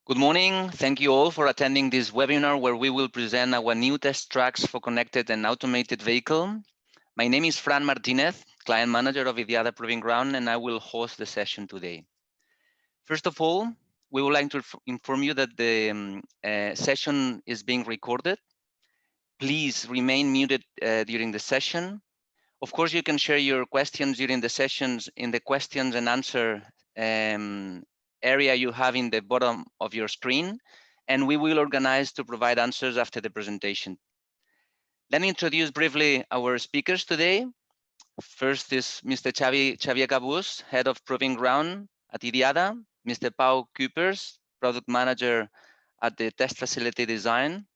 Good morning. Thank you all for attending this webinar where we will present our new test tracks for connected and automated vehicle. My name is Fran Martinez, Client Manager of IDIADA Proving Ground, and I will host the session today. First of all, we would like to inform you that the session is being recorded. Please remain muted during the session. Of course, you can share your questions during the sessions in the questions and answer area you have in the bottom of your screen, and we will organize to provide answers after the presentation. Let me introduce briefly our speakers today. First is Mr. Xavier Cabús, Head of Proving Ground at IDIADA, Mr. Pau Coopers, Product Manager at the Test Facility Design,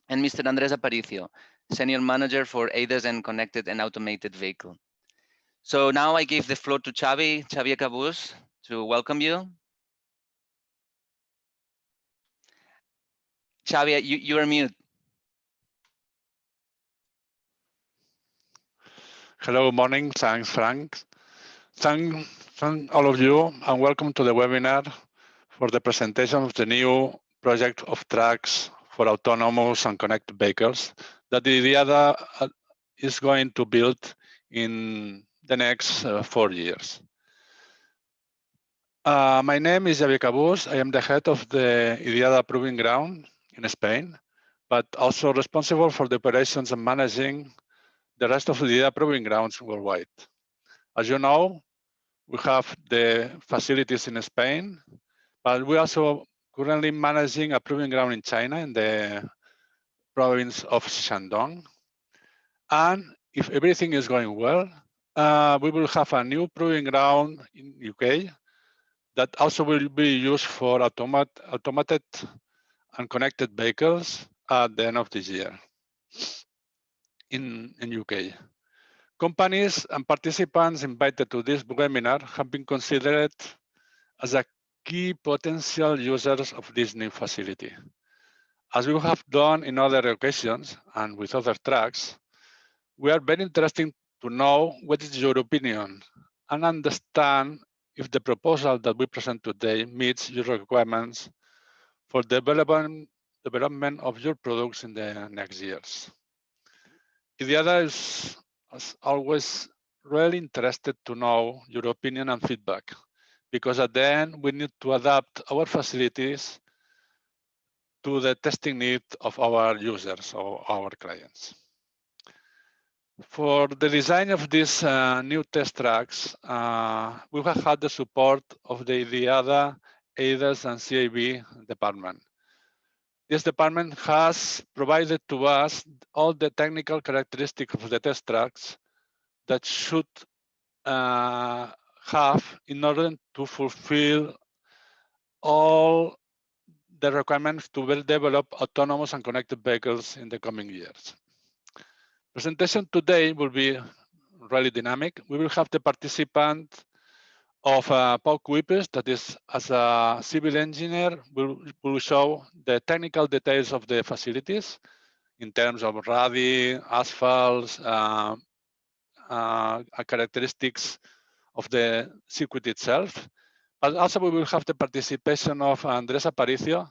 and Mr. Andrés Aparicio, Senior Manager for ADAS and Connected and Automated Vehicle. So now I give the floor to Xavier Cabús, to welcome you. Xavier, you are mute. Hello, good morning. Thanks, Frank. Thank all of you, and welcome to the webinar for the presentation of the new project of tracks for autonomous and connected vehicles that the IDIADA is going to build in the next 4 years. My name is Xavier Cabús. I am the head of the IDIADA Proving Ground in Spain, but also responsible for the operations and managing the rest of the IDIADA Proving Grounds worldwide. As you know, we have the facilities in Spain, but we also currently managing a proving ground in China in the province of Shandong. And if everything is going well, we will have a new proving ground in UK that also will be used for automated and connected vehicles at the end of this year in UK. Companies and participants invited to this webinar have been considered as a key potential users of this new facility. As we have done in other occasions and with other tracks, we are very interested to know what is your opinion and understand if the proposal that we present today meets your requirements for development of your products in the next years. IDIADA is, as always, really interested to know your opinion and feedback, because at the end, we need to adapt our facilities to the testing need of our users or our clients. For the design of these new test tracks, we have had the support of the IDIADA, ADAS, and CAB department. This department has provided to us all the technical characteristics of the test tracks that should have in order to fulfill all the requirements to develop autonomous and connected vehicles in the coming years. Presentation today will be really dynamic. We will have the participant of Pau Coopers, that is, as a civil engineer, will show the technical details of the facilities in terms of radi, asphalts, characteristics of the circuit itself. But also we will have the participation of Andrés Aparicio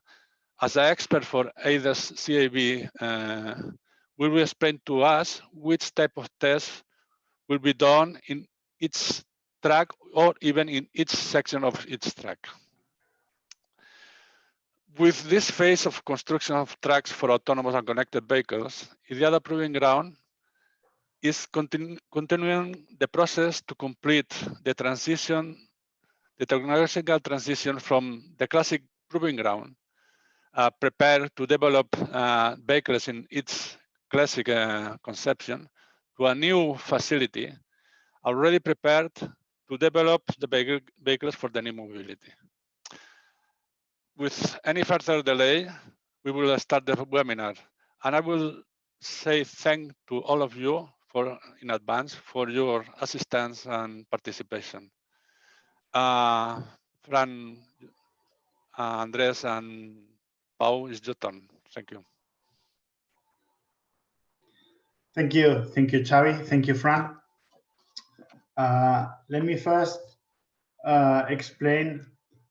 as an expert for ADAS CAB. Will explain to us which type of tests will be done in each track or even in each section of each track. With this phase of construction of tracks for autonomous and connected vehicles, IDIADA Proving Ground is continuing the process to complete the transition, the technological transition from the classic proving ground, prepared to develop vehicles in its classic conception, to a new facility already prepared to develop the vehicles for the new mobility. With any further delay, we will start the webinar, and I will say thank to all of you in advance for your assistance and participation. Fran, Andrés, and Pau, it's your turn. Thank you. Thank you, Xavi. Thank you, Fran. Let me first explain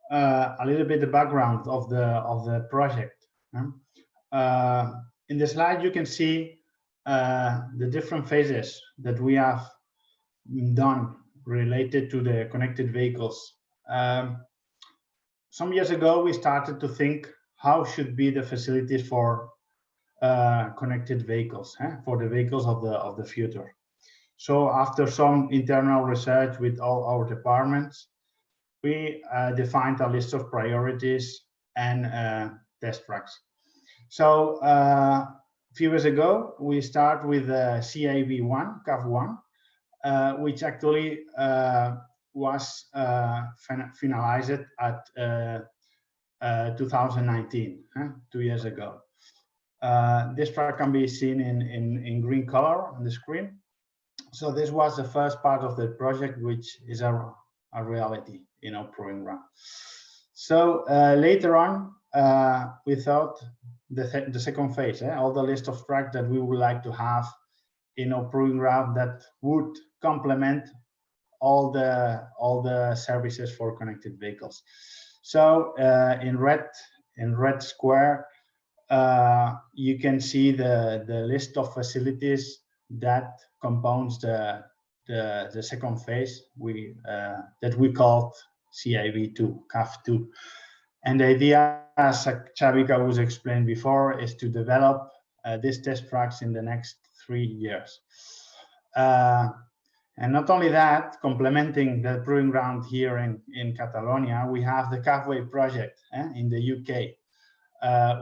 a little bit the background of the project. In the slide, you can see the different phases that we have done related to the connected vehicles. Some years ago, we started to think how should be the facilities for connected vehicles, for the vehicles of the future. So after some internal research with all our departments, we defined a list of priorities and test tracks. So a few years ago, we start with CAV1, CAV1, which actually was finalized at 2019, 2 years ago. This track can be seen in green color on the screen. So this was the first part of the project, which is a reality in our proving ground. So later on, we thought the second phase, all the list of tracks that we would like to have in our proving ground that would complement all the services for connected vehicles. So in red square, you can see the list of facilities that compounds the second phase that we called CAV2, CAV2. And the idea, as Xavi was explained before, is to develop these test tracks in the next 3 years. And not only that, complementing the proving ground here in Catalonia, we have the CAVWay project in the UK,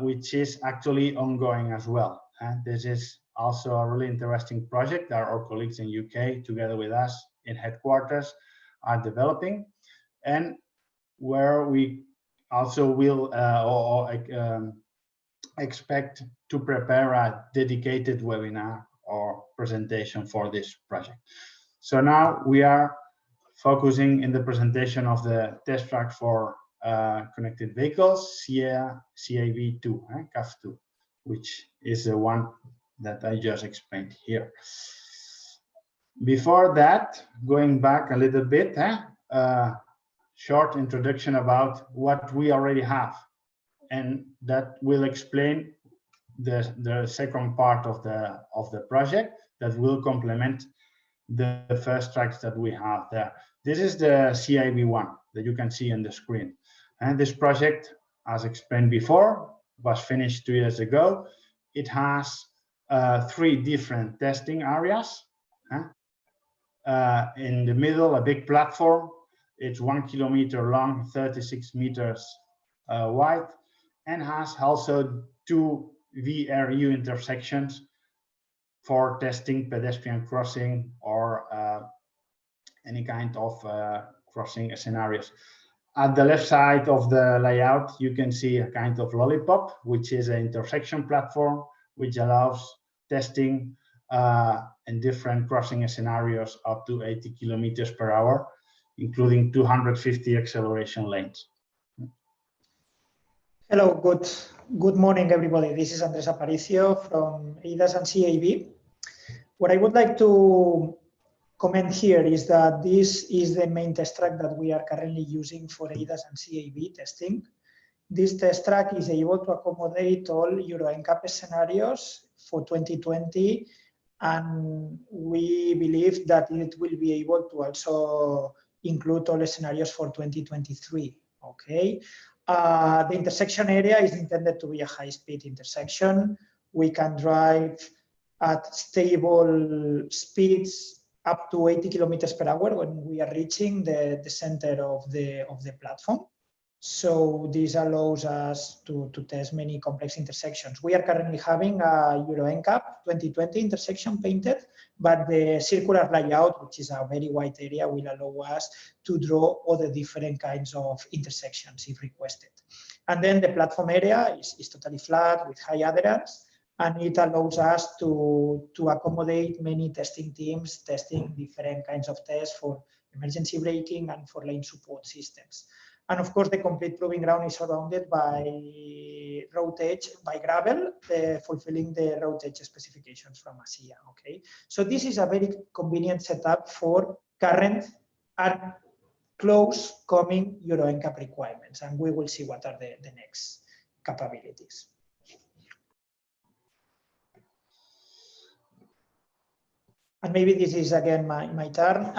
which is actually ongoing as well. This is also a really interesting project that our colleagues in UK, together with us in headquarters, are developing, and where we also will expect to prepare a dedicated webinar or presentation for this project. So now we are focusing in the presentation of the test track for connected vehicles, CAV2, CAV2, which is the one that I just explained here. Before that, going back a little bit, short introduction about what we already have, and that will explain the second part of the project that will complement the first tracks that we have there. This is the CIV1 that you can see on the screen. And this project, as explained before, was finished 2 years ago. It has 3 different testing areas. In the middle, a big platform. It's 1 kilometer long, 36 meters wide, and has also 2 VRU intersections for testing pedestrian crossing or any kind of crossing scenarios. At the left side of the layout, you can see a kind of lollipop, which is an intersection platform, which allows testing in different crossing scenarios up to 80 kilometers per hour, including 250 acceleration lanes. Hello, good morning, everybody. This is Andres Aparicio from EIDAS and CAV. What I would like to comment here is that this is the main test track that we are currently using for EIDAS and CAV testing. This test track is able to accommodate all Euro NCAP scenarios for 2020, and we believe that it will be able to also include all the scenarios for 2023. Okay. The intersection area is intended to be a high-speed intersection. We can drive at stable speeds up to 80 kilometers per hour when we are reaching the center of the platform. So this allows us to test many complex intersections. We are currently having a Euro NCAP 2020 intersection painted, but the circular layout, which is a very wide area, will allow us to draw all the different kinds of intersections if requested. And then the platform area is totally flat with high adherence, and it allows us to accommodate many testing teams, testing different kinds of tests for emergency braking and for lane support systems. And of course, the complete proving ground is surrounded by road edge, by gravel, fulfilling the road edge specifications from ASIA. Okay, so this is a very convenient setup for current and close coming Euro NCAP requirements, and we will see what are the next capabilities. And maybe this is again my turn.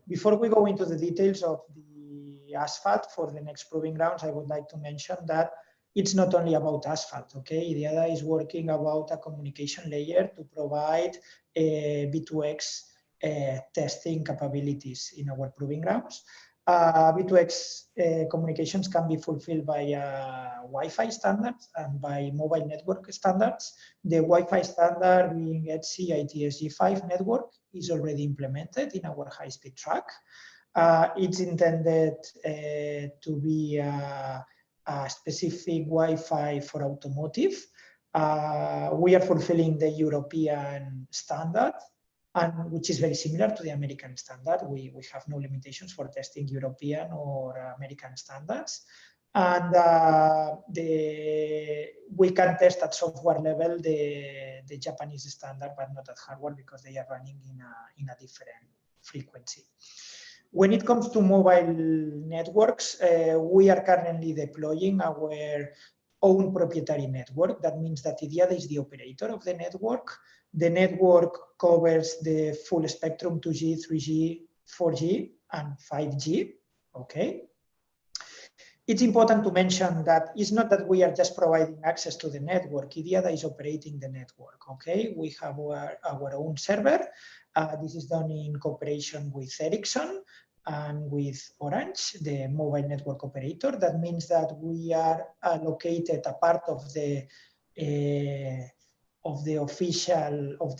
Before we go into the details of the asphalt for the next proving grounds, I would like to mention that it's not only about asphalt, okay? IDIADA is working about a communication layer to provide V2X testing capabilities in our proving grounds. V2X communications can be fulfilled by Wi-Fi standards and by mobile network standards. The Wi-Fi standard being HC ITSG5 network is already implemented in our high-speed track. It's intended to be a specific Wi-Fi for automotive. We are fulfilling the European standard, and which is very similar to the American standard. We have no limitations for testing European or American standards. And we can test at software level the Japanese standard, but not at hardware because they are running in a different frequency. When it comes to mobile networks, we are currently deploying our own proprietary network. That means that IDIADA is the operator of the network. The network covers the full spectrum 2G, 3G, 4G, and 5G. Okay. It's important to mention that it's not that we are just providing access to the network. IDIADA is operating the network. Okay. We have our own server. This is done in cooperation with Ericsson and with Orange, the mobile network operator. That means that we are allocated a part of the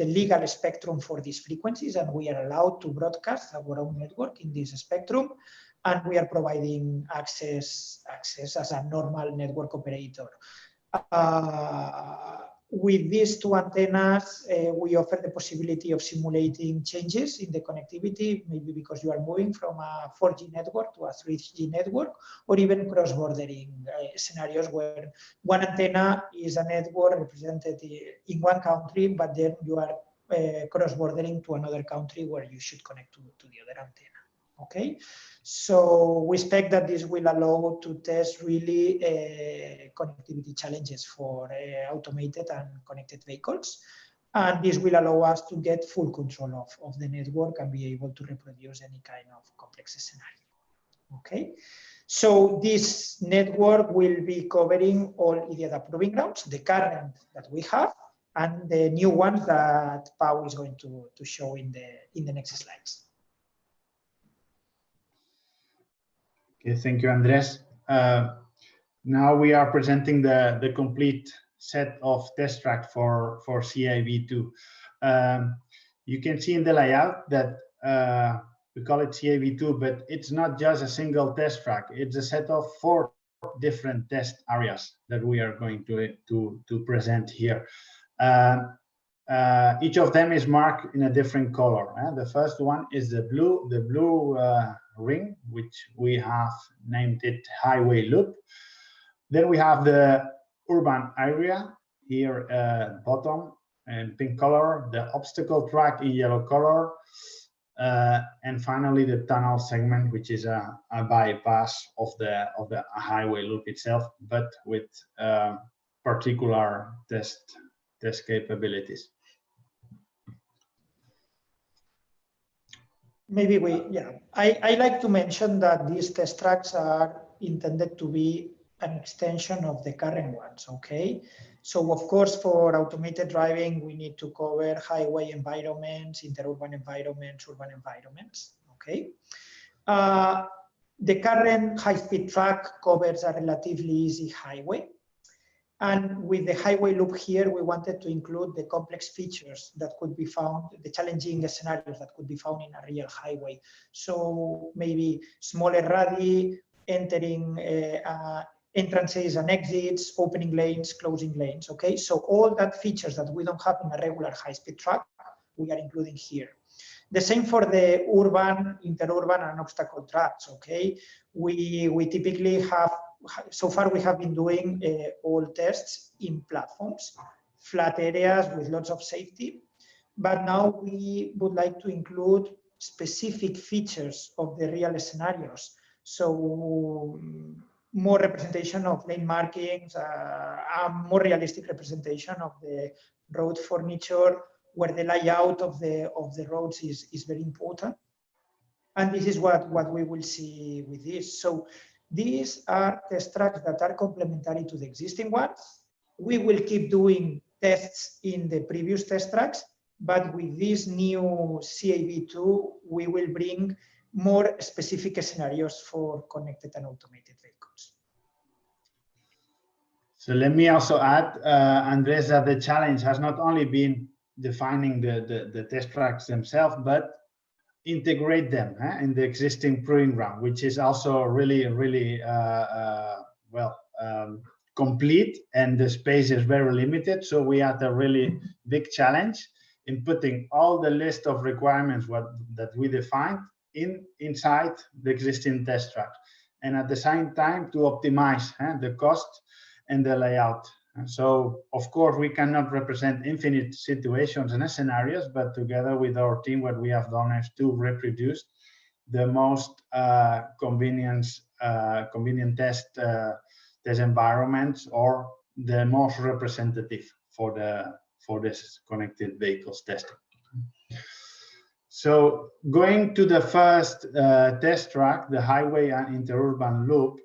legal spectrum for these frequencies, and we are allowed to broadcast our own network in this spectrum, and we are providing access as a normal network operator. With these two antennas, we offer the possibility of simulating changes in the connectivity, maybe because you are moving from a 4G network to a 3G network, or even cross-bordering scenarios where one antenna is a network represented in one country, but then you are cross-bordering to another country where you should connect to the other antenna. Okay, so we expect that this will allow to test really connectivity challenges for automated and connected vehicles. And this will allow us to get full control of the network and be able to reproduce any kind of complex scenario. Okay, so this network will be covering all IDIADA proving grounds, the current that we have, and the new ones that Pau is going to show in the next slides. Okay, thank you, Andres. Now we are presenting the complete set of test track for CAV2. You can see in the layout that we call it CAV2, but it's not just a single test track. It's a set of 4 different test areas that we are going to present here. Each of them is marked in a different color. The first one is the blue ring, which we have named it highway loop. Then we have the urban area here bottom in pink color, the obstacle track in yellow color, and finally the tunnel segment, which is a bypass of the highway loop itself, but with particular test capabilities. Maybe I like to mention that these test tracks are intended to be an extension of the current ones, okay? So of course, for automated driving, we need to cover highway environments, interurban environments, urban environments, okay? The current high-speed track covers a relatively easy highway. And with the highway loop here, we wanted to include the complex features that could be found, the challenging scenarios that could be found in a real highway. So maybe smaller radii, entering entrances and exits, opening lanes, closing lanes, okay? So all that features that we don't have in a regular high-speed track, we are including here. The same for the urban, interurban, and obstacle tracks, okay? We typically have, so far we have been doing all tests in platforms, flat areas with lots of safety, but now we would like to include specific features of the real scenarios. So more representation of lane markings, a more realistic representation of the road furniture, where the layout of the roads is very important. And this is what we will see with this. So these are test tracks that are complementary to the existing ones. We will keep doing tests in the previous test tracks, but with this new CAV2, we will bring more specific scenarios for connected and automated vehicles. So let me also add, Andres, that the challenge has not only been defining the test tracks themselves, but integrate them in the existing proving ground, which is also really complete, and the space is very limited. So we had a really big challenge in putting all the list of requirements that we defined inside the existing test track, and at the same time to optimize the cost and the layout. So of course we cannot represent infinite situations and scenarios, but together with our team, what we have done is to reproduce the most convenient test environments, or the most representative for this connected vehicles testing. So going to the first test track, the highway and interurban loop,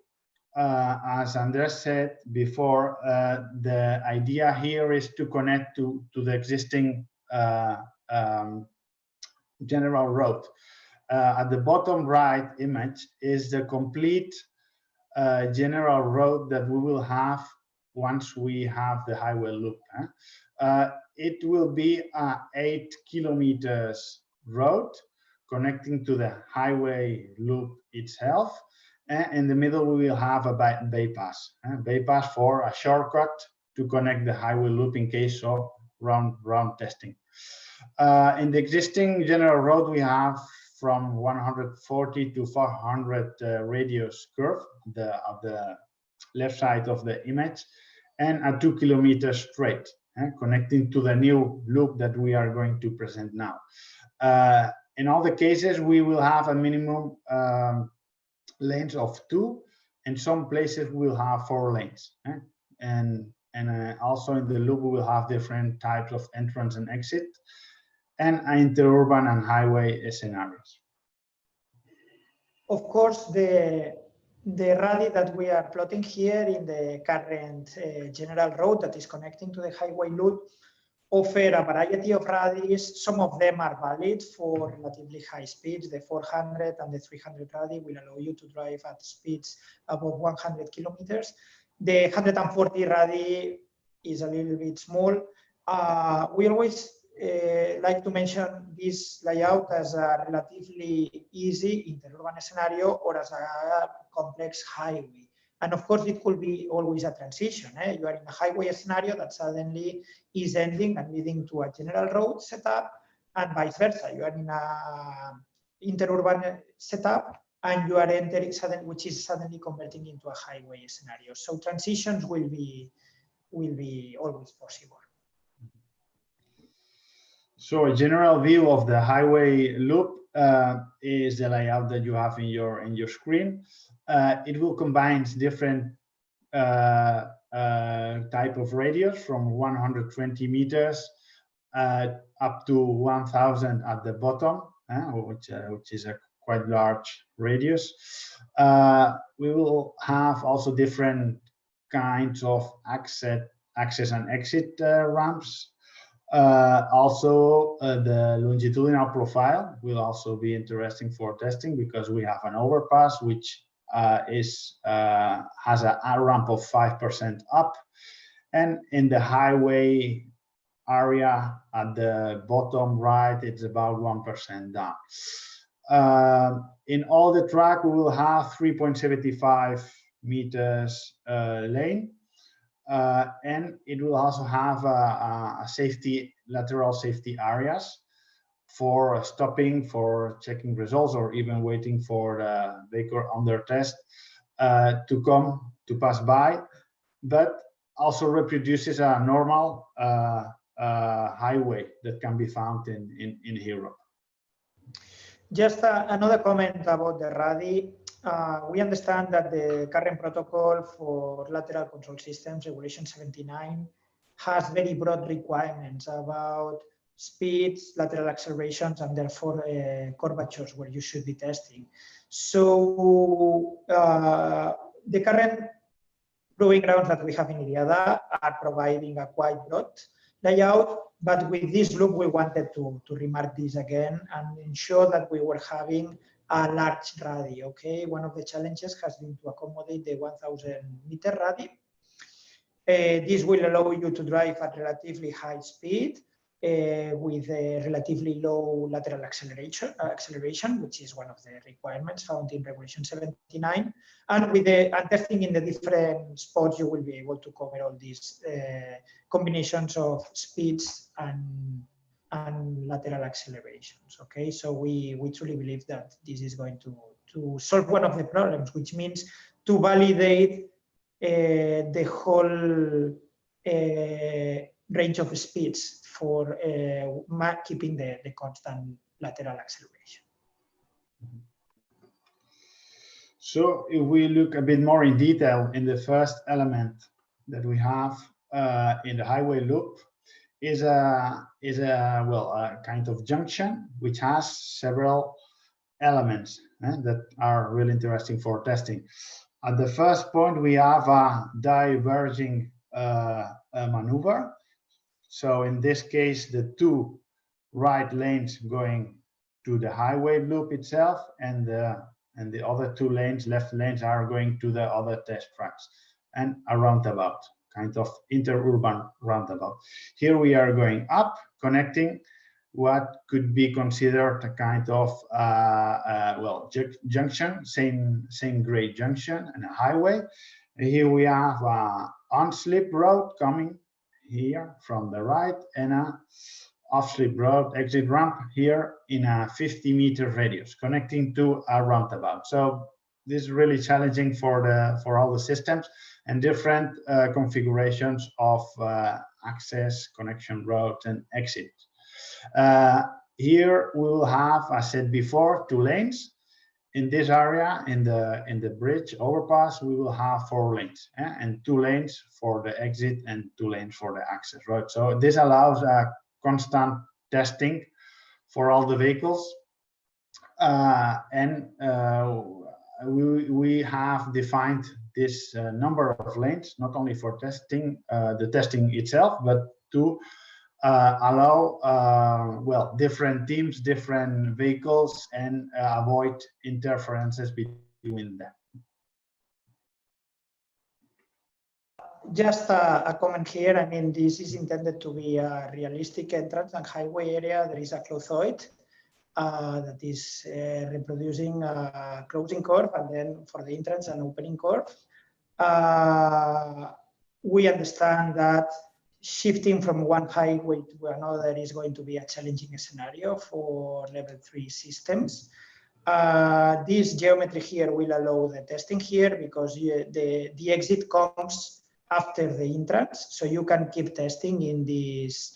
as Andres said before, the idea here is to connect to the existing general road. At the bottom right image is the complete general road that we will have once we have the highway loop. It will be an 8 kilometers road connecting to the highway loop itself. In the middle, we will have a bypass for a shortcut to connect the highway loop in case of round testing. In the existing general road, we have from 140 to 400 radius curve of the left side of the image, and a 2 kilometer straight connecting to the new loop that we are going to present now. In all the cases, we will have a minimum lanes of 2, and some places will have 4 lanes. And also in the loop, we will have different types of entrance and exit, and interurban and highway scenarios. Of course, the rally that we are plotting here in the current general road that is connecting to the highway loop offer a variety of rallies. Some of them are valid for relatively high speeds. The 400 and the 300 rally will allow you to drive at speeds above 100 kilometers. The 140 rally is a little bit small. We always like to mention this layout as a relatively easy interurban scenario or as a complex highway. And of course, it could be always a transition. You are in a highway scenario that suddenly is ending and leading to a general road setup, and vice versa. You are in a interurban setup and you are entering which is suddenly converting into a highway scenario. So transitions will be always possible. So a general view of the highway loop is the layout that you have in your screen. It will combine different type of radius from 120 meters up to 1,000 at the bottom, which is a quite large radius. We will have also different kinds of access and exit ramps. Also, the longitudinal profile will also be interesting for testing, because we have an overpass which has a ramp of 5% up, and in the highway area at the bottom right, it's about 1% down. In all the track, we will have 3.75 meters lane. And it will also have a lateral safety areas for stopping, for checking results, or even waiting for the vehicle under test to pass by, but also reproduces a normal highway that can be found in Europe. Just another comment about the RADI. We understand that the current protocol for lateral control systems, Regulation 79, has very broad requirements about speeds, lateral accelerations, and therefore curvatures where you should be testing. So the current proving grounds that we have in IDIADA are providing a quite broad layout, but with this loop, we wanted to remark this again and ensure that we were having a large RADI, okay? One of the challenges has been to accommodate the 1000-meter RADI. This will allow you to drive at relatively high speed with a relatively low lateral acceleration, which is one of the requirements found in Regulation 79. And with the testing in the different spots, you will be able to cover all these combinations of speeds and lateral accelerations. Okay, so we truly believe that this is going to solve one of the problems, which means to validate the whole range of speeds for keeping the constant lateral acceleration. So if we look a bit more in detail in the first element that we have in the highway loop is a kind of junction which has several elements that are really interesting for testing. At the first point, we have a diverging maneuver. So in this case, the two right lanes going to the highway loop itself, and the other two lanes, left lanes, are going to the other test tracks, and a roundabout, kind of interurban roundabout. Here we are going up, connecting what could be considered a kind of junction, same grade junction and a highway. And here we have a on-slip road coming here from the right, and a off-slip road exit ramp here in a 50-meter radius connecting to a roundabout. So this is really challenging for all the systems and different configurations of access, connection roads, and exit. Here we will have, as said before, two lanes. In this area, in the bridge overpass, we will have 4 lanes, and 2 lanes for the exit and 2 lanes for the access, right? So this allows a constant testing for all the vehicles, and we have defined this number of lanes not only for testing the testing itself, but to allow different teams, different vehicles, and avoid interferences between them. Just a comment here. I mean, this is intended to be a realistic entrance and highway area. There is a clothoid that is reproducing a closing curve, and then for the entrance, an opening curve. We understand that shifting from one highway to another is going to be a challenging scenario for level 3 systems. This geometry here will allow the testing here because the exit comes after the entrance, so you can keep testing in this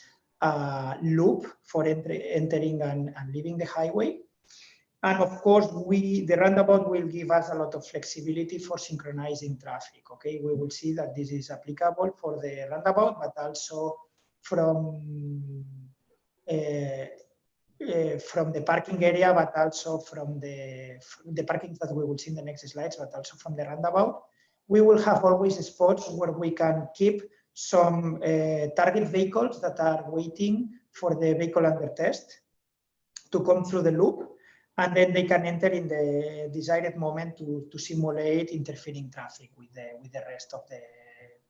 loop for entering and leaving the highway. And of course, the roundabout will give us a lot of flexibility for synchronizing traffic. Okay, we will see that this is applicable for the roundabout, but also from the parking area, but also from the parking that we will see in the next slides, but also from the roundabout. We will have always spots where we can keep some target vehicles that are waiting for the vehicle under test to come through the loop, and then they can enter in the desired moment to simulate interfering traffic with the rest of the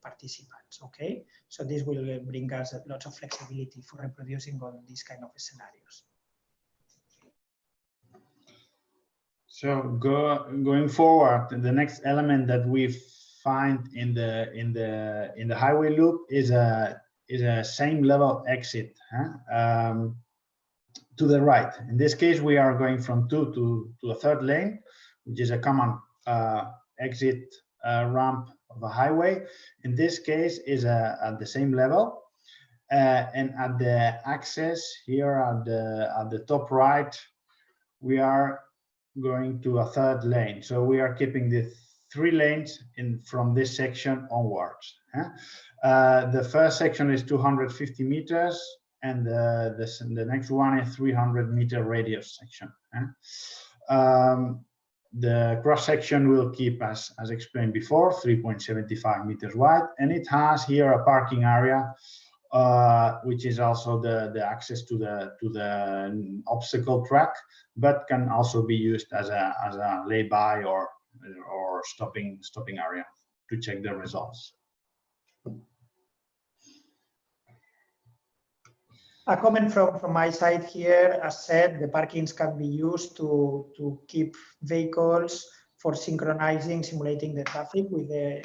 participants. Okay, so this will bring us lots of flexibility for reproducing all these kind of scenarios. So going forward, the next element that we find in the highway loop is a same level exit to the right. In this case, we are going from 2 to a 3rd lane, which is a common exit ramp of a highway. In this case, is at the same level, and at the access here at the top right, we are going to a third lane. So we are keeping the 3 lanes from this section onwards. The first section is 250 meters, and the next one is 300-meter radius section. The cross section will keep, as explained before, 3.75 meters wide, and it has here a parking area, which is also the access to the obstacle track, but can also be used as a lay-by or stopping area to check the results. A comment from my side here, as said, the parkings can be used to keep vehicles for synchronizing, simulating the traffic with the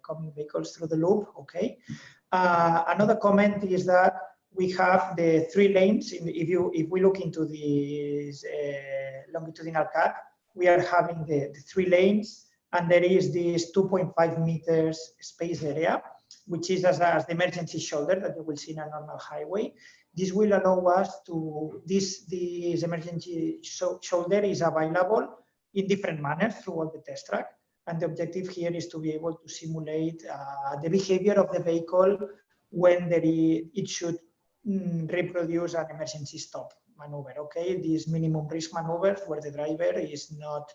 coming vehicles through the loop. Okay. Another comment is that we have the 3 lanes. If we look into this longitudinal cut, we are having the 3 lanes, and there is this 2.5 meters space area, which is as the emergency shoulder that you will see in a normal highway. This will allow us to, this emergency shoulder is available in different manners throughout the test track. And the objective here is to be able to simulate the behavior of the vehicle when it should reproduce an emergency stop maneuver. Okay, these minimum risk maneuvers where the driver is not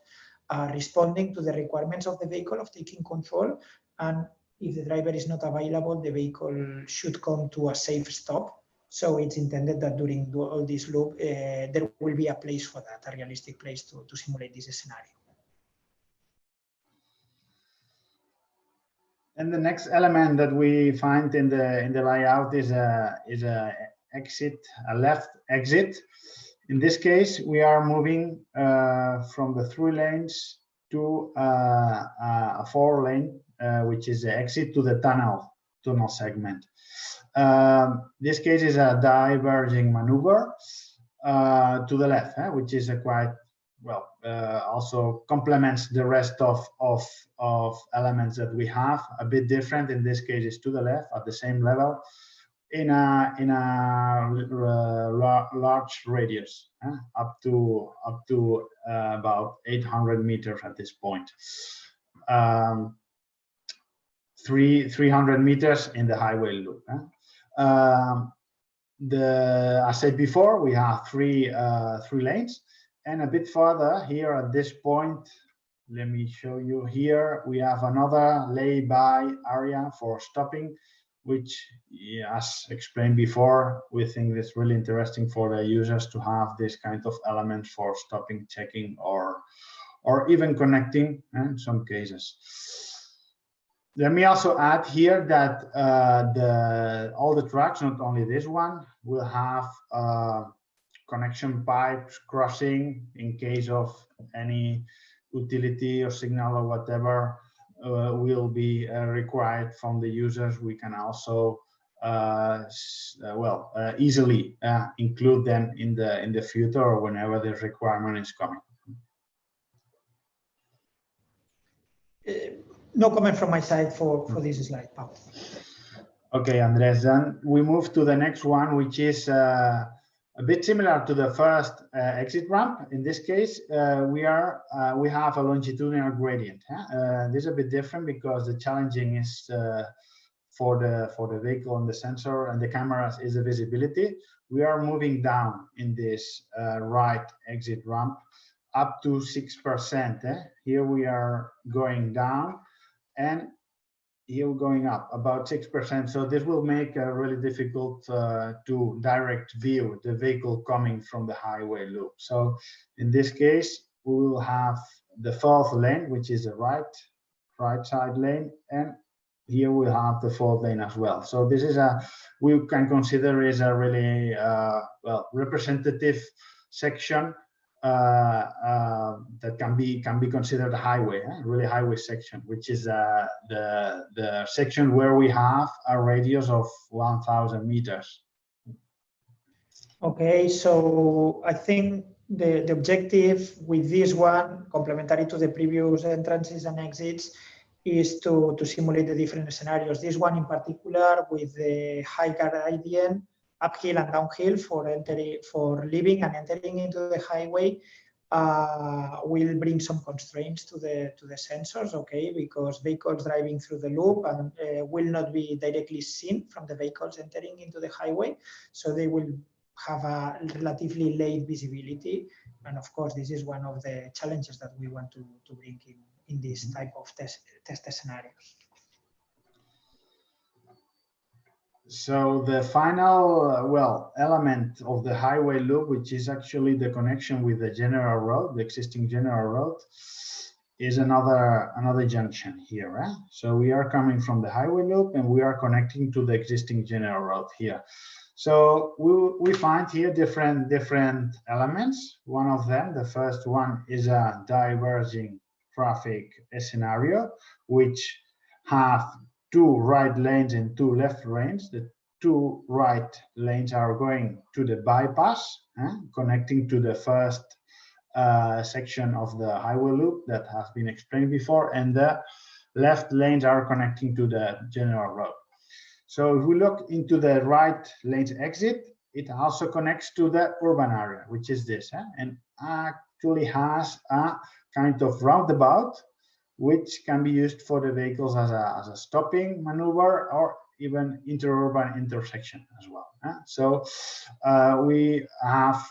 responding to the requirements of the vehicle of taking control, and if the driver is not available, the vehicle should come to a safe stop. So it's intended that during all this loop, there will be a place for that, a realistic place to simulate this scenario. And the next element that we find in the layout is a left exit. In this case, we are moving from the 3 lanes to a 4 lane, which is the exit to the tunnel segment. This case is a diverging maneuver to the left, which is a quite well, also complements the rest of elements that we have. A bit different in this case is to the left at the same level in a large radius, up to about 800 meters at this point. 300 meters in the highway loop. As I said before, we have three lanes. And a bit further here at this point, let me show you here, we have another lay-by area for stopping, which, as explained before, we think it's really interesting for the users to have this kind of element for stopping, checking, or even connecting in some cases. Let me also add here that all the tracks, not only this one, will have connection pipes crossing in case of any utility or signal or whatever will be required from the users. We can also easily include them in the future or whenever the requirement is coming. No comment from my side for this slide, Pau. Okay, Andres, then we move to the next one, which is a bit similar to the first exit ramp. In this case, we have a longitudinal gradient. This is a bit different because the challenging is for the vehicle and the sensor and the cameras is the visibility. We are moving down in this right exit ramp up to 6%. Here we are going down, and here going up about 6%. So this will make it really difficult to direct view the vehicle coming from the highway loop. So in this case, we will have the 4th lane, which is the right side lane, and here we have the 4th lane as well. So this is we can consider is a really representative section that can be considered a highway, really highway section, which is the section where we have a radius of 1,000 meters. Okay, so I think the objective with this one, complementary to the previous entrances and exits, is to simulate the different scenarios. This one in particular with the high gradient uphill and downhill for leaving and entering into the highway will bring some constraints to the sensors, okay, because vehicles driving through the loop and will not be directly seen from the vehicles entering into the highway, so they will have a relatively late visibility. And of course, this is one of the challenges that we want to bring in this type of test scenarios. So the final, element of the highway loop, which is actually the connection with the general road, the existing general road, is another junction here. Eh? So we are coming from the highway loop and we are connecting to the existing general road here. So we find here different elements. One of them, the first one, is a diverging traffic scenario, which have 2 right lanes and 2 left lanes. The 2 right lanes are going to the bypass, connecting to the first section of the highway loop that has been explained before, and the left lanes are connecting to the general road. So if we look into the right lane's exit, it also connects to the urban area, which is this, and actually has a kind of roundabout, which can be used for the vehicles as a stopping maneuver or even interurban intersection as well. So we have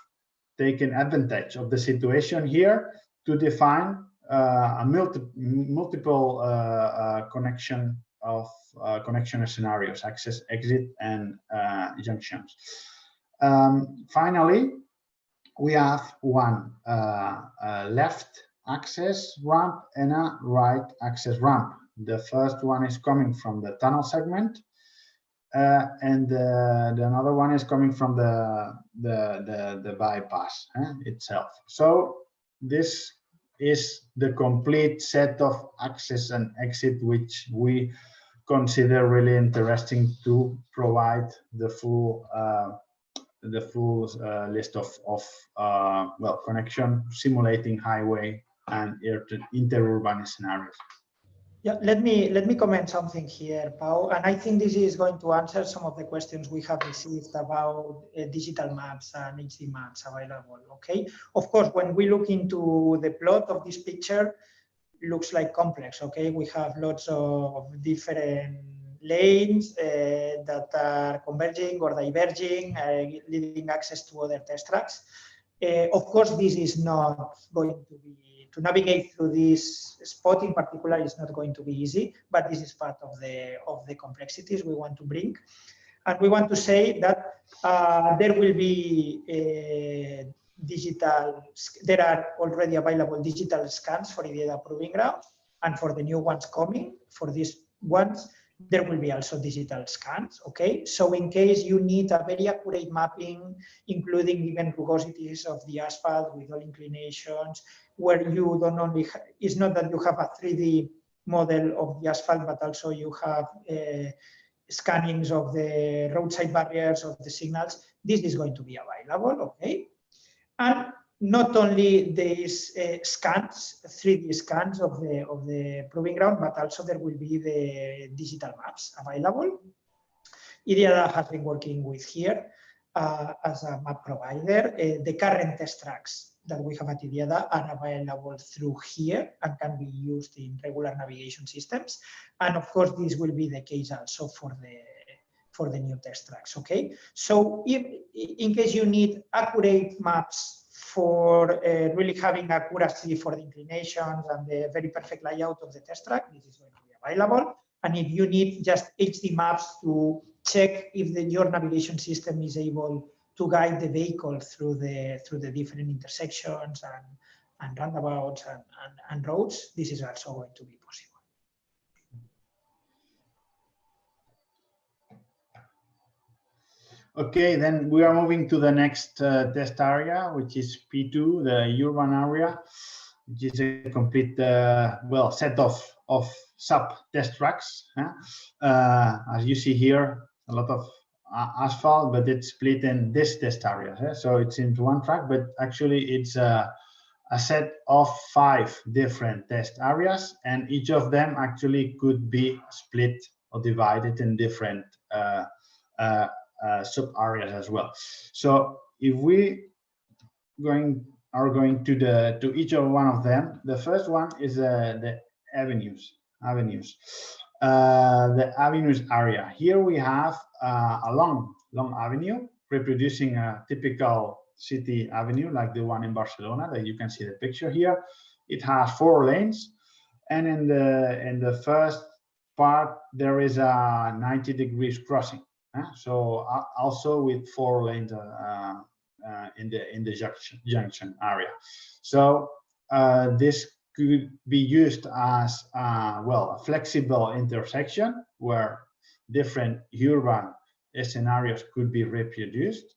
taken advantage of the situation here to define a multiple connection scenarios, access, exit, and junctions. Finally, we have one left access ramp and a right access ramp. The first one is coming from the tunnel segment, and the another one is coming from the bypass itself. So this is the complete set of access and exit, which we consider really interesting to provide the full list of connection, simulating highway and interurban scenarios. Yeah, let me comment something here, Pau, and I think this is going to answer some of the questions we have received about digital maps and HD maps available. Okay, of course, when we look into the plot of this picture, it looks like complex. Okay, we have lots of different lanes that are converging or diverging, leading access to other test tracks. Of course, this is not going to navigate through this spot in particular is not going to be easy, but this is part of the complexities we want to bring. And we want to say that there will be there are already available digital scans for IDIADA Proving Ground, and for the new ones coming, for these ones, there will be also digital scans, okay? So in case you need a very accurate mapping, including even rugosities of the asphalt with all inclinations, where you don't only, it's not that you have a 3D model of the asphalt, but also you have scannings of the roadside barriers, of the signals, this is going to be available, okay? And not only these scans, 3D scans of the proving ground, but also there will be the digital maps available. IDIADA has been working with here as a map provider. The current test tracks that we have at IDIADA are available through here and can be used in regular navigation systems. And of course, this will be the case also for the new test tracks, okay? So if, in case you need accurate maps for really having accuracy for the inclinations and the very perfect layout of the test track, this is going to be available. And if you need just HD maps to check if your navigation system is able to guide the vehicle through the different intersections and roundabouts and roads, this is also going to be possible. Okay, then we are moving to the next test area, which is P2, the urban area, which is a complete set of sub test tracks. As you see here, a lot of asphalt, but it's split in this test area. So it's into one track, but actually it's a set of 5 different test areas, and each of them actually could be split or divided in different sub areas as well. So if we are going to each of one of them, the first one is the avenues. The avenues area. Here we have a long avenue reproducing a typical city avenue like the one in Barcelona that you can see the picture here. It has 4 lanes, and in the first part there is a 90 degrees crossing. So also with 4 lanes in the junction area. So this could be used as well, a flexible intersection where different urban scenarios could be reproduced.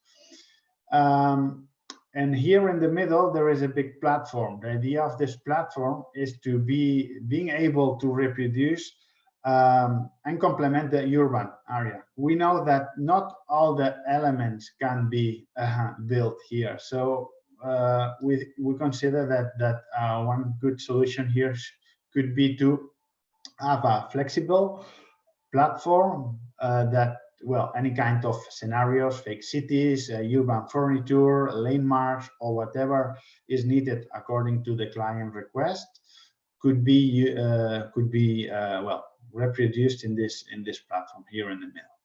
And here in the middle, there is a big platform. The idea of this platform is to being able to reproduce and complement the urban area. We know that not all the elements can be built here. So we consider that one good solution here could be to have a flexible platform that, well, any kind of scenarios, fake cities, urban furniture, lane marks, or whatever is needed according to the client request could be well, reproduced in this platform here in the middle.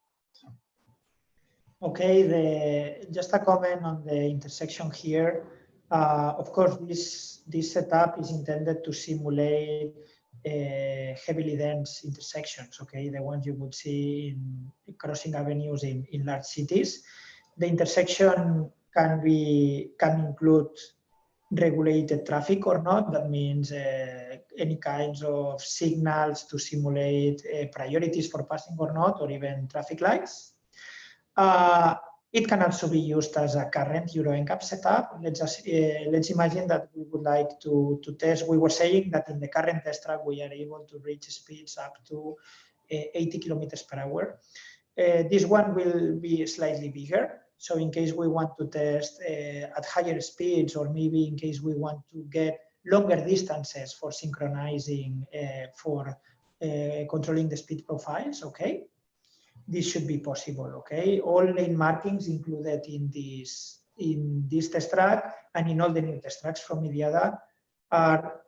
Okay, just a comment on the intersection here. Of course, this setup is intended to simulate heavily dense intersections, okay, the ones you would see in crossing avenues in large cities. The intersection can include regulated traffic or not. That means any kinds of signals to simulate priorities for passing or not, or even traffic lights. It can also be used as a current Euro NCAP setup. Let's imagine that we would like to test. We were saying that in the current test track we are able to reach speeds up to 80 kilometers per hour. This one will be slightly bigger. So in case we want to test at higher speeds, or maybe in case we want to get longer distances for synchronizing, for controlling the speed profiles, okay? This should be possible, okay? All lane markings included in this test track and in all the new test tracks from IDIADA are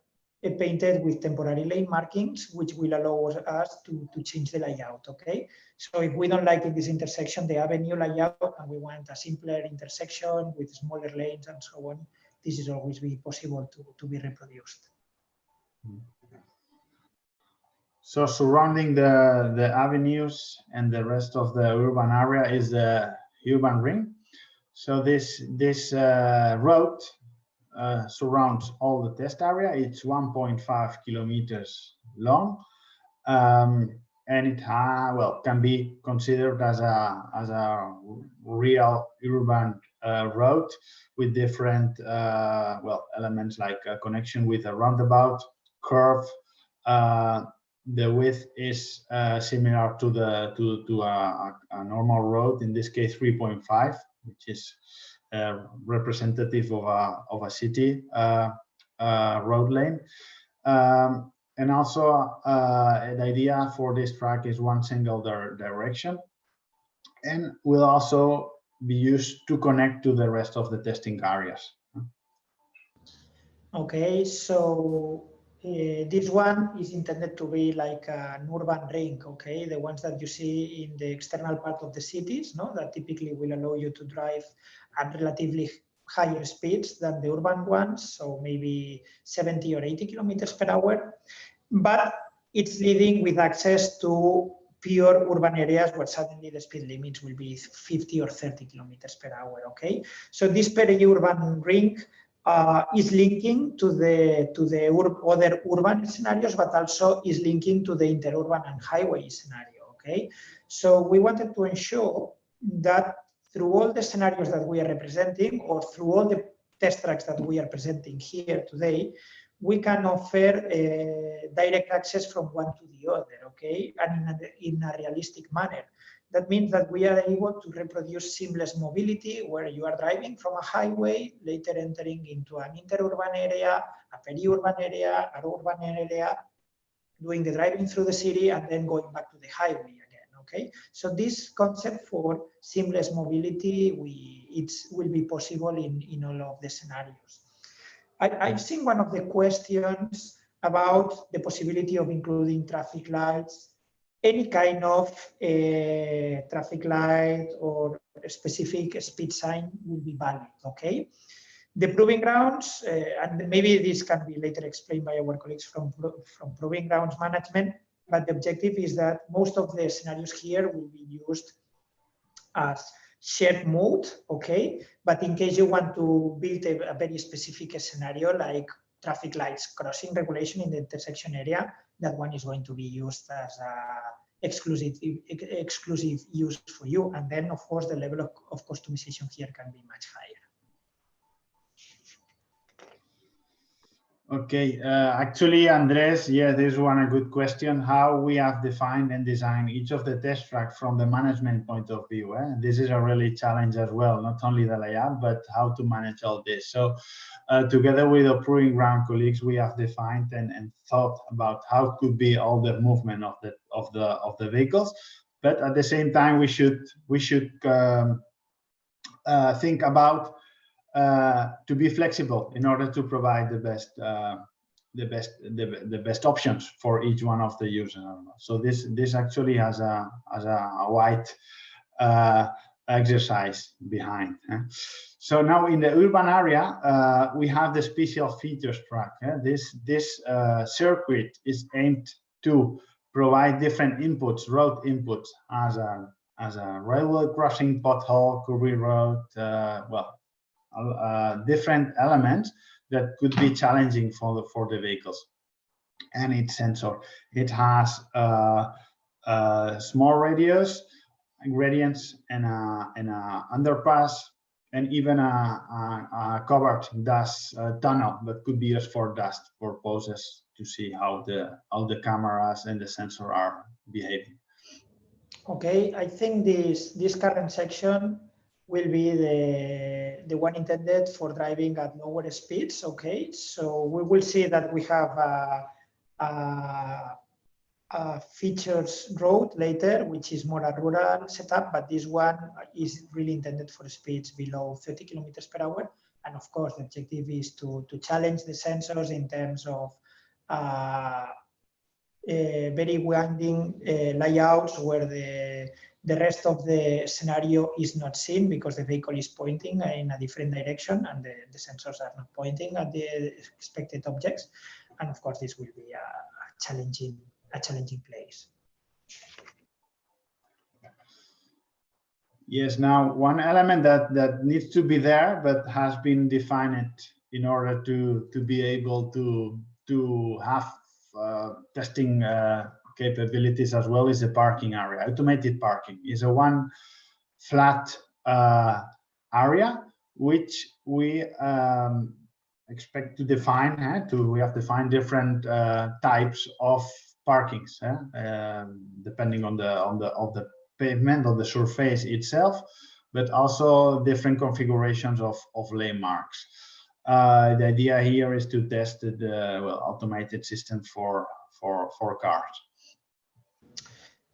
painted with temporary lane markings, which will allow us to change the layout, okay? So if we don't like in this intersection the avenue layout and we want a simpler intersection with smaller lanes and so on, this is always be possible to be reproduced. So surrounding the avenues and the rest of the urban area is the urban ring. So this road surrounds all the test area. It's 1.5 kilometers long, and it well, can be considered as a real urban road with different well, elements like a connection with a roundabout, curve. The width is similar to a normal road, in this case 3.5, which is representative of a city road lane. And also the idea for this track is one single direction, and will also be used to connect to the rest of the testing areas. Okay, so this one is intended to be like an urban ring, okay? The ones that you see in the external part of the cities, no? That typically will allow you to drive at relatively higher speeds than the urban ones, so maybe 70 or 80 kilometers per hour. But it's leading with access to pure urban areas where suddenly the speed limits will be 50 or 30 kilometers per hour, okay? So this peri-urban ring is linking to the other urban scenarios, but also is linking to the interurban and highway scenario, okay? So we wanted to ensure that through all the scenarios that we are representing, or through all the test tracks that we are presenting here today, we can offer direct access from one to the other, okay? And in a realistic manner. That means that we are able to reproduce seamless mobility where you are driving from a highway, later entering into an interurban area, a peri-urban area, an urban area, doing the driving through the city, and then going back to the highway again, Okay, so this concept for seamless mobility, it will be possible in all of the scenarios. I've seen one of the questions about the possibility of including traffic lights. Any kind of traffic light or a specific speed sign will be valid, okay? The proving grounds, and maybe this can be later explained by our colleagues from proving grounds management, but the objective is that most of the scenarios here will be used as shared mode, okay? But in case you want to build a very specific scenario like traffic lights crossing regulation in the intersection area, that one is going to be used as exclusive use for you. And then, of course, the level of customization here can be much higher. Okay, actually, Andres, yeah, this one a good question. How we have defined and designed each of the test tracks from the management point of view. This is a really challenge as well, not only the layout, but how to manage all this. So together with the proving ground colleagues, we have defined and thought about how could be all the movement of the vehicles. But at the same time, we should think about to be flexible in order to provide the best options for each one of the users. So this actually has a wide exercise behind. So now in the urban area, we have the special features track. This circuit is aimed to provide different inputs, road inputs, as a railway crossing, pothole, curvy road, different elements that could be challenging for the vehicles. And its sensor, it has small radius, gradients, and a underpass, and even a covered dust tunnel that could be used for dust purposes to see how the cameras and the sensor are behaving. Okay, I think this current section will be the one intended for driving at lower speeds. Okay, so we will see that we have a features road later, which is more a rural setup, but this one is really intended for speeds below 30 kilometers per hour. And of course, the objective is to challenge the sensors in terms of very winding layouts where the rest of the scenario is not seen because the vehicle is pointing in a different direction and the sensors are not pointing at the expected objects. And of course, this will be a challenging place. Yes, now one element that needs to be there but has been defined in order to be able to have testing capabilities as well is the parking area. Automated parking is a one flat area which we expect to define. We have defined different types of parkings depending on the pavement or the surface itself, but also different configurations of lane marks. The idea here is to test the automated system for cars.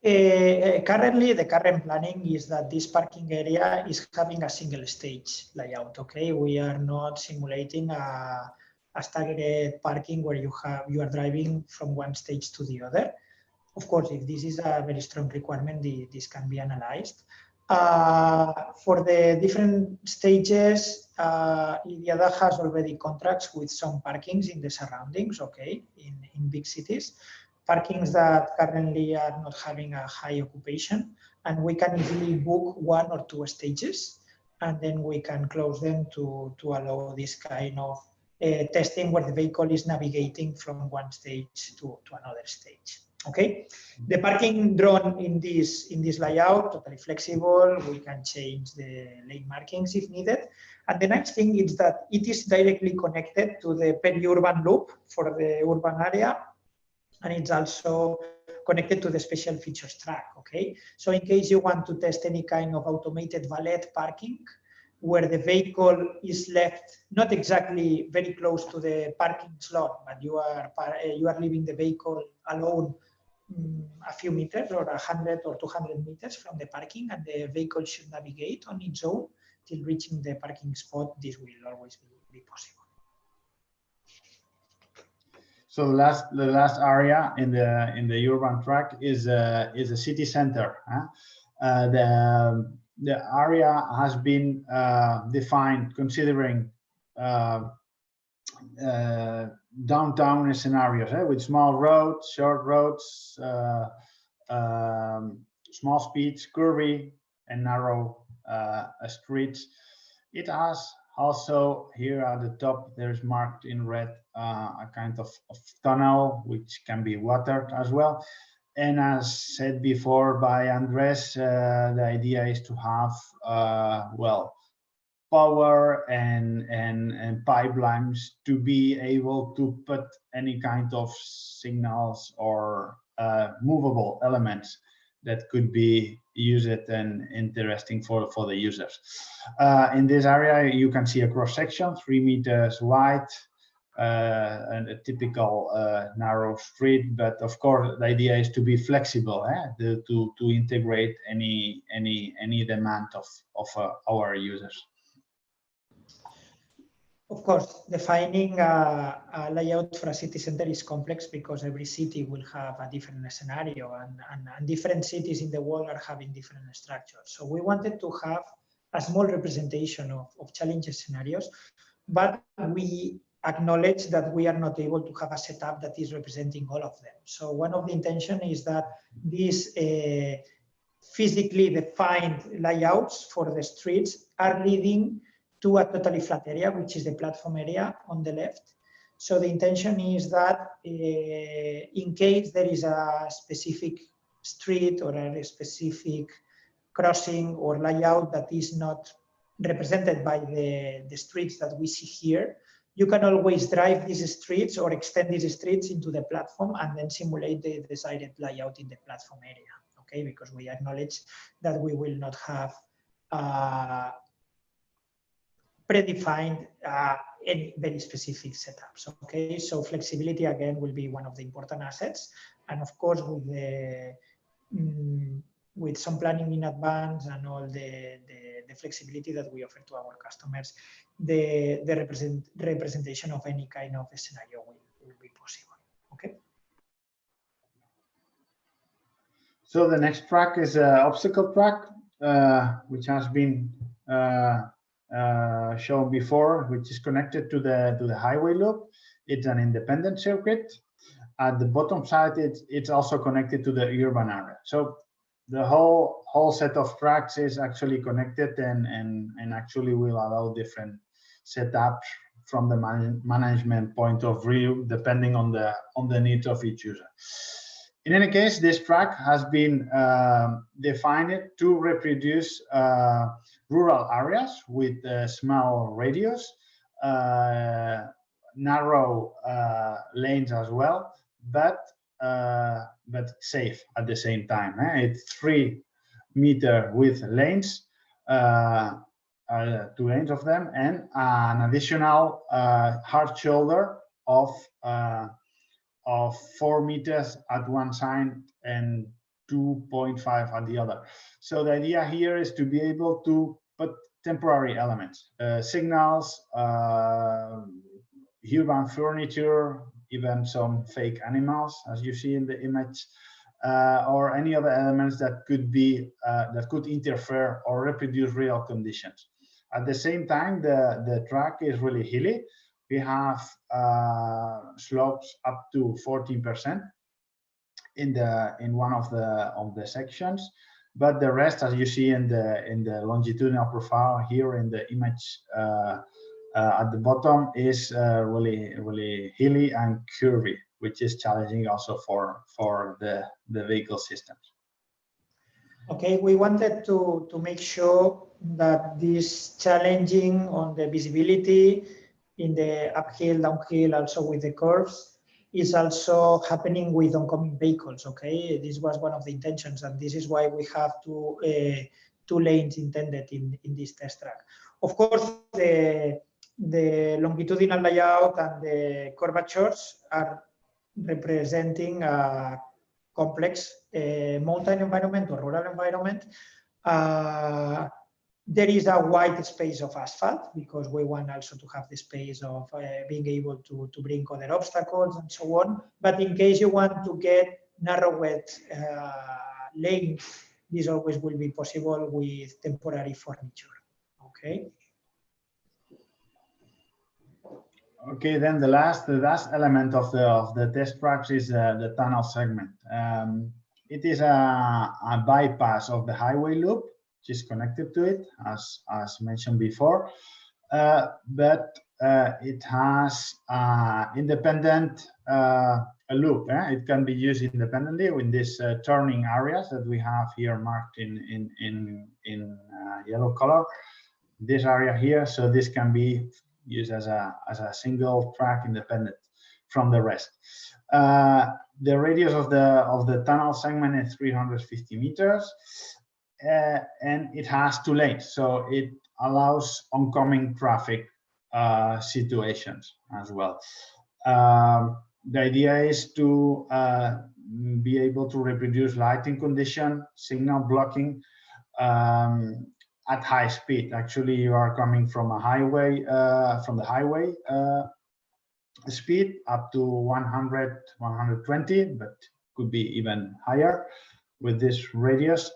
Currently, the current planning is that this parking area is having a single stage layout. Okay, we are not simulating a staggered parking where you are driving from one stage to the other. Of course, if this is a very strong requirement, this can be analyzed. For the different stages, IDIADA has already contracts with some parkings in the surroundings, okay, in big cities. Parkings that currently are not having a high occupation, and we can easily book one or two stages, and then we can close them to allow this kind of testing where the vehicle is navigating from one stage to another stage. Okay, the parking drone in this layout, totally flexible. We can change the lane markings if needed. And the nice thing is that it is directly connected to the peri-urban loop for the urban area. And it's also connected to the special features track, okay? So in case you want to test any kind of automated valet parking, where the vehicle is left not exactly very close to the parking slot, but you are leaving the vehicle alone a few meters or 100 or 200 meters from the parking, and the vehicle should navigate on its own till reaching the parking spot. This will always be possible. So the last area in the urban track is a city center. The area has been defined considering downtown scenarios with small roads, short roads, small speeds, curvy and narrow streets. It has also here at the top, there's marked in red a kind of tunnel which can be watered as well. And as said before by Andres, the idea is to have well, power and pipelines to be able to put any kind of signals or movable elements that could be used and interesting for the users. In this area, you can see a cross section, 3 meters wide, and a typical narrow street. But of course, the idea is to be flexible, to integrate any demand of our users. Of course, defining a layout for a city center is complex because every city will have a different scenario, and different cities in the world are having different structures. So we wanted to have a small representation of challenging scenarios, but we acknowledge that we are not able to have a setup that is representing all of them. So one of the intention is that these physically defined layouts for the streets are leading to a totally flat area, which is the platform area on the left. So the intention is that in case there is a specific street or a specific crossing or layout that is not represented by the streets that we see here, you can always drive these streets or extend these streets into the platform and then simulate the desired layout in the platform area, okay? Because we acknowledge that we will not have predefined any very specific setups, okay? So flexibility, again, will be one of the important assets. And of course, with some planning in advance and all the flexibility that we offer to our customers, the representation of any kind of scenario will be possible, okay? So the next track is an obstacle track, which has been shown before, which is connected to the highway loop. It's an independent circuit. At the bottom side, it's also connected to the urban area. So the whole set of tracks is actually connected and actually will allow different setups from the management point of view, depending on the needs of each user. In any case, this track has been defined to reproduce rural areas with small radius, narrow lanes as well, but safe at the same time. It's 3 meter width lanes, 2 lanes of them, and an additional hard shoulder of 4 meters at one side and 2.5 at the other. So the idea here is to be able to put temporary elements, signals, urban furniture, even some fake animals, as you see in the image, or any other elements that could be that could interfere or reproduce real conditions. At the same time, the track is really hilly. We have slopes up to 14% in one of the sections, but the rest, as you see in the longitudinal profile here in the image at the bottom, is really hilly and curvy, which is challenging also for the vehicle systems. Okay, we wanted to make sure that this challenging on the visibility in the uphill, downhill, also with the curves, is also happening with oncoming vehicles, okay? This was one of the intentions, and this is why we have two lanes intended in this test track. Of course, the longitudinal layout and the curvatures are representing complex mountain environment or rural environment, there is a wide space of asphalt because we want also to have the space of being able to bring other obstacles and so on. But in case you want to get narrowed lanes, this always will be possible with temporary furniture. Okay. Okay, then the last element of the test tracks is the tunnel segment. It is a bypass of the highway loop, which is connected to it, as mentioned before, but it has independent a loop. It can be used independently in these turning areas that we have here marked in yellow color. This area here, so this can be used as a single track independent from the rest. The radius of the tunnel segment is 350 meters, and it has 2 lanes, so it allows oncoming traffic situations as well. The idea is to be able to reproduce lighting condition, signal blocking at high speed. Actually, you are coming from a highway, from the highway speed up to 100, 120, but could be even higher with this radius.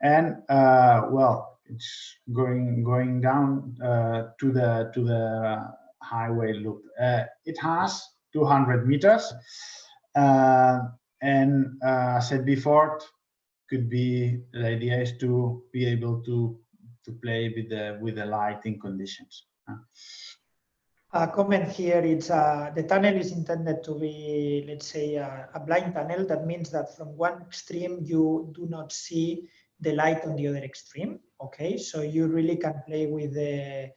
And well, it's going down to the highway loop. It has 200 meters, and as said before, could be, the idea is to be able to play with the lighting conditions. A comment here, it's the tunnel is intended to be, let's say, a blind tunnel. That means that from one extreme you do not see the light on the other extreme. Okay, so you really can play with the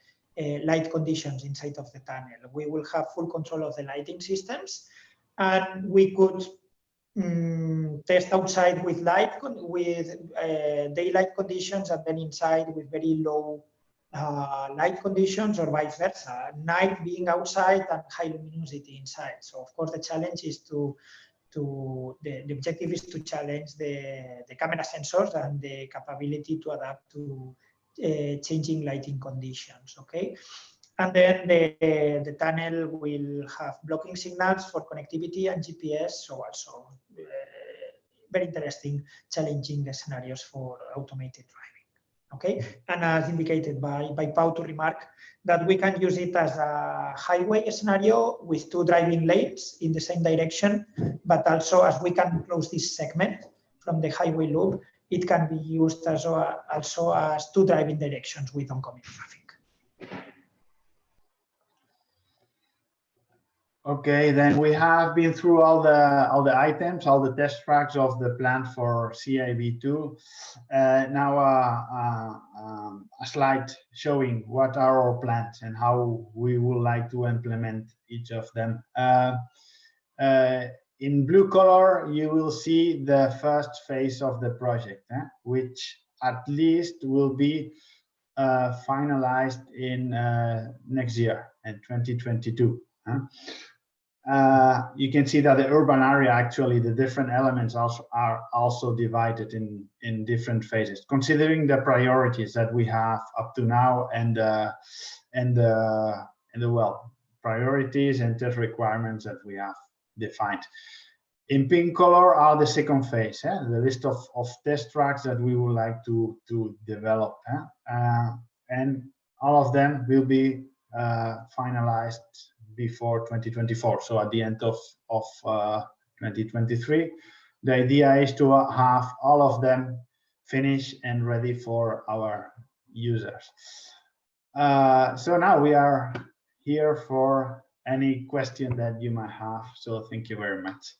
light conditions inside of the tunnel. We will have full control of the lighting systems, and we could test outside with light, with daylight conditions, and then inside with very low light conditions, or vice versa, night being outside and high luminosity inside. So of course the challenge is the objective is to challenge the camera sensors and the capability to adapt to changing lighting conditions. Okay, and then the tunnel will have blocking signals for connectivity and GPS, so also very interesting, challenging scenarios for automated driving. Okay, and as indicated by Pau to remark, that we can use it as a highway scenario with 2 driving lanes in the same direction, but also as we can close this segment from the highway loop, it can be used as also as 2 driving directions with oncoming traffic. Okay, then we have been through all the items, all the test tracks of the plan for CIB2. Now a slide showing what are our plans and how we would like to implement each of them. In blue color, you will see the first phase of the project, which at least will be finalized in next year, in 2022. You can see that the urban area, actually, the different elements are also divided in different phases, considering the priorities that we have up to now and the well, priorities and test requirements that we have defined. In pink color are the second phase, the list of test tracks that we would like to develop, and all of them will be finalized before 2024, so at the end of 2023. The idea is to have all of them finished and ready for our users. So now we are here for any question that you might have, so thank you very much.